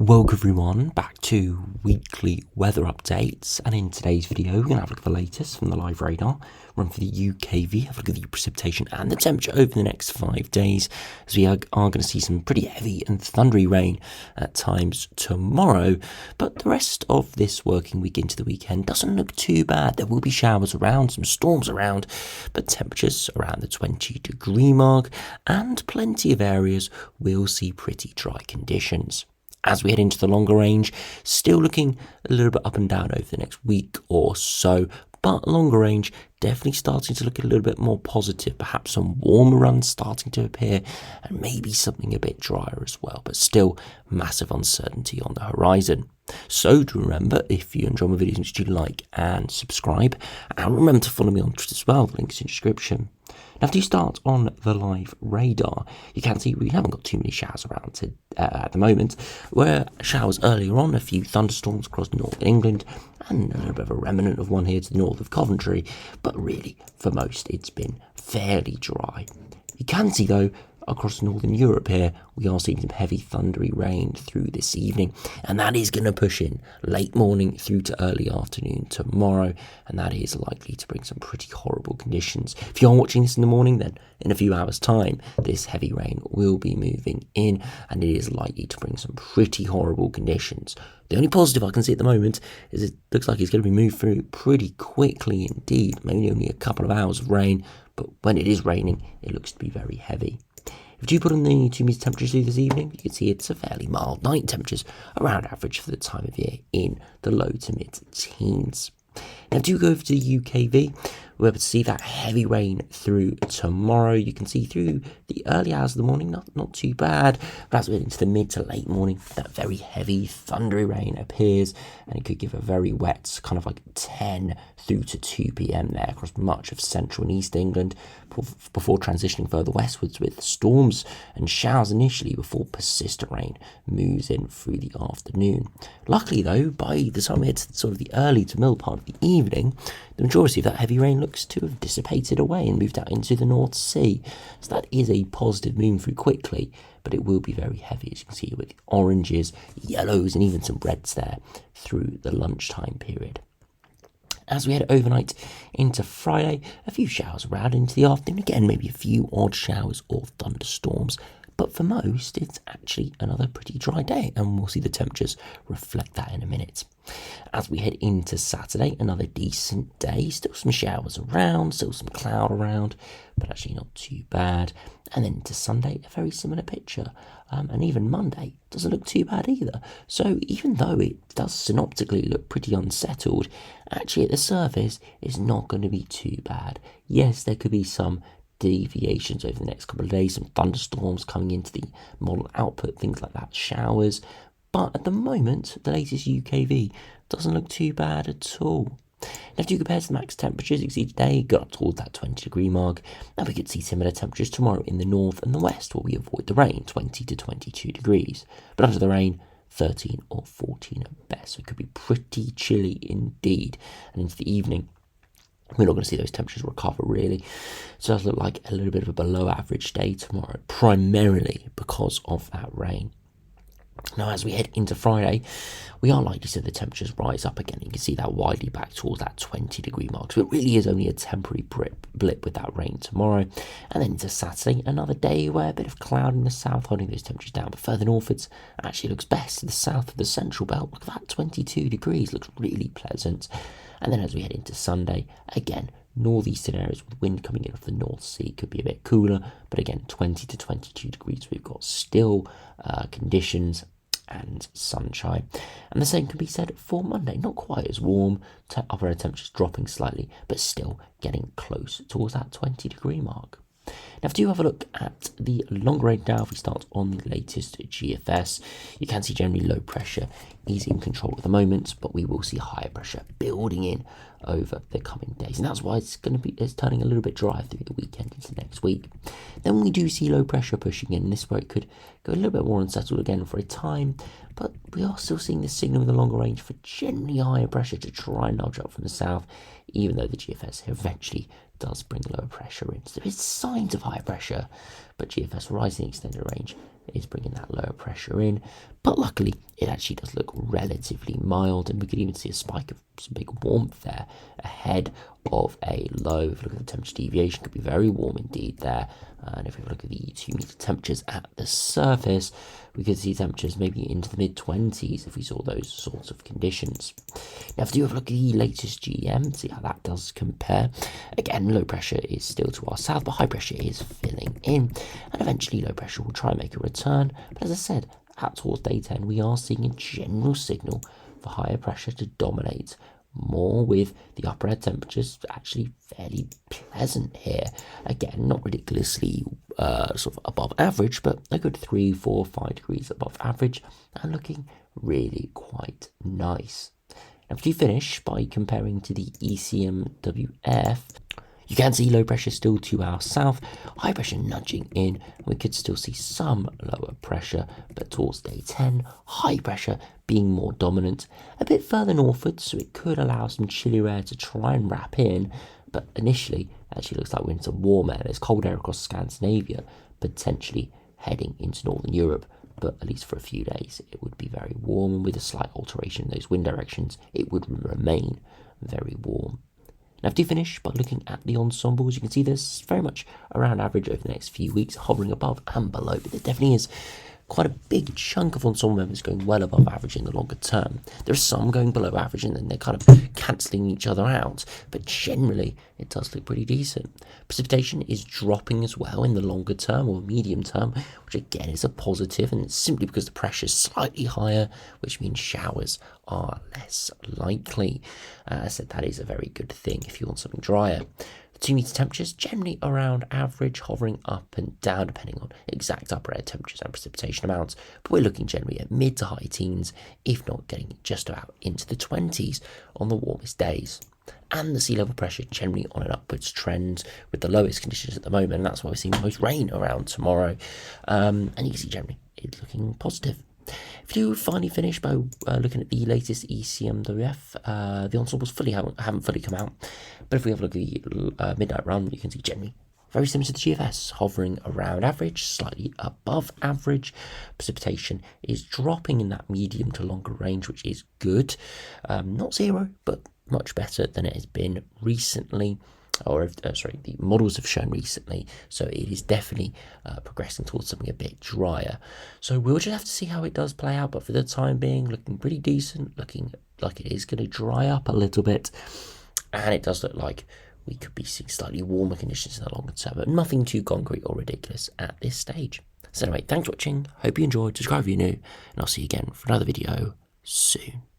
Welcome everyone back to weekly weather updates, and in today's video we're going to have a look at the latest from the live radar, run for the UKV, have a look at the precipitation and the temperature over the next 5 days, as we are going to see some pretty heavy and thundery rain at times tomorrow. But the rest of this working week into the weekend doesn't look too bad. There will be showers around, some storms around, but temperatures around the 20-degree mark, and plenty of areas will see pretty dry conditions. As we head into the longer range, still looking a little bit up and down over the next week or so, but longer range definitely starting to look a little bit more positive, perhaps some warmer runs starting to appear, and maybe something a bit drier as well, but still massive uncertainty on the horizon. So do remember, if you enjoy my videos, make sure you like and subscribe, and remember to follow me on Twitter as well, the link's in the description. Now, if you start on the live radar, you can see we haven't got too many showers around at the moment. Where showers earlier on, a few thunderstorms across northern England, and a little bit of a remnant of one here to the north of Coventry, but really, for most, it's been fairly dry. You can see, though, across northern Europe here, we are seeing some heavy thundery rain through this evening, and that is going to push in late morning through to early afternoon tomorrow, and that is likely to bring some pretty horrible conditions. If you are watching this in the morning, then in a few hours' time, this heavy rain will be moving in, and it is likely to bring some pretty horrible conditions. The only positive I can see at the moment is it looks like it's going to be moved through pretty quickly indeed, maybe only a couple of hours of rain, but when it is raining, it looks to be very heavy. If you put on the 2 meter temperatures through this evening, you can see it's a fairly mild night temperatures, around average for the time of year in the low to mid teens. Now, do go over to the UKV. We're able to see that heavy rain through tomorrow. You can see through the early hours of the morning, not too bad. But as we get into the mid to late morning, that very heavy, thundery rain appears, and it could give a very wet kind of like 10 through to 2 p.m. there across much of central and east England, before transitioning further westwards with storms and showers initially before persistent rain moves in through the afternoon. Luckily, though, by the time we hit sort of the early to middle part of the evening, the majority of that heavy rain looks to have dissipated away and moved out into the North Sea. So that is a positive moving through quickly, but it will be very heavy, as you can see, with oranges, yellows, and even some reds there through the lunchtime period. As we head overnight into Friday, a few showers around into the afternoon. Again, maybe a few odd showers or thunderstorms. But for most, it's actually another pretty dry day, and we'll see the temperatures reflect that in a minute. As we head into Saturday, another decent day. Still some showers around, still some cloud around, but actually not too bad. And then into Sunday, a very similar picture. And even Monday doesn't look too bad either. So even though it does synoptically look pretty unsettled, actually at the surface, it's not going to be too bad. Yes, there could be some deviations over the next couple of days, some thunderstorms coming into the model output, things like that, showers. But at the moment, the latest UKV doesn't look too bad at all. Now, if you compare to the max temperatures, you can see today got up towards that 20-degree mark, and we could see similar temperatures tomorrow in the north and the west, where we avoid the rain, 20 to 22 degrees. But under the rain, 13 or 14 at best. So it could be pretty chilly indeed. And into the evening, we're not going to see those temperatures recover, really. So it does look like a little bit of a below average day tomorrow, primarily because of that rain. Now, as we head into Friday, we are likely to see the temperatures rise up again. You can see that widely back towards that 20-degree mark. So it really is only a temporary blip with that rain tomorrow. And then into Saturday, another day where a bit of cloud in the south holding those temperatures down. But further northwards, actually looks best to the south of the central belt. Look at that, 22 degrees. Looks really pleasant. And then as we head into Sunday, again, northeastern areas with wind coming in off the North Sea could be a bit cooler, but again 20 to 22 degrees. We've got still conditions and sunshine, and the same can be said for Monday. Not quite as warm, upper air temperatures dropping slightly, but still getting close towards that 20-degree mark. Now, if you have a look at the longer range now, if we start on the latest GFS, you can see generally low pressure is in control at the moment, but we will see higher pressure building in over the coming days, and that's why it's turning a little bit dry through the weekend into next week. Then we do see low pressure pushing in, this where it could go a little bit more unsettled again for a time, but we are still seeing this signal in the longer range for generally higher pressure to try and nudge up from the south, even though the GFS eventually does bring lower pressure in. So there is signs of high pressure, but GFS rising extended range is bringing that lower pressure in. But luckily, it actually does look relatively mild, and we could even see a spike of some big warmth there ahead of a low. If you look at the temperature deviation, it could be very warm indeed there. And if we look at the 2 meter temperatures at the surface, we could see temperatures maybe into the mid-20s if we saw those sorts of conditions. Now, if you have a look at the latest GM, see how that does compare. Again, low pressure is still to our south, but high pressure is filling in, and eventually low pressure will try and make a return. But as I said, out towards day 10, we are seeing a general signal for higher pressure to dominate more, with the upper air temperatures actually fairly pleasant here. Again, not ridiculously sort of above average, but a good 3, 4, 5 degrees above average, and looking really quite nice. Now, if you finish by comparing to the ECMWF, you can see low pressure still to our south, high pressure nudging in, and we could still see some lower pressure, but towards day 10, high pressure being more dominant, a bit further northwards, so it could allow some chillier air to try and wrap in, but initially, it actually looks like we're into warm air. There's cold air across Scandinavia, potentially heading into northern Europe, but at least for a few days, it would be very warm, and with a slight alteration in those wind directions, it would remain very warm. Now, to finish by looking at the ensembles, you can see this very much around average over the next few weeks, hovering above and below, but there definitely is quite a big chunk of ensemble members going well above average in the longer term. There are some going below average, and then they're kind of cancelling each other out, but generally it does look pretty decent. Precipitation is dropping as well in the longer term or medium term, which again is a positive, and it's simply because the pressure is slightly higher, which means showers are less likely. As I said, that is a very good thing if you want something drier. 2 meter temperatures generally around average, hovering up and down depending on exact upper air temperatures and precipitation amounts, but we're looking generally at mid to high teens, if not getting just about into the 20s on the warmest days. And the sea level pressure generally on an upwards trend, with the lowest conditions at the moment, and that's why we're seeing the most rain around tomorrow. And you can see generally it's looking positive. If you finally finish by looking at the latest ECMWF, the ensembles haven't fully come out, but if we have a look at the midnight run, you can see generally very similar to the GFS, hovering around average, slightly above average. Precipitation is dropping in that medium to longer range, which is good. Not zero, but much better than it has been recently. The models have shown recently, so it is definitely progressing towards something a bit drier. So we'll just have to see how it does play out, but for the time being, looking pretty decent, looking like it is going to dry up a little bit, and it does look like we could be seeing slightly warmer conditions in the longer term, but nothing too concrete or ridiculous at this stage. So anyway, thanks for watching, hope you enjoyed, subscribe if you're new, and I'll see you again for another video soon.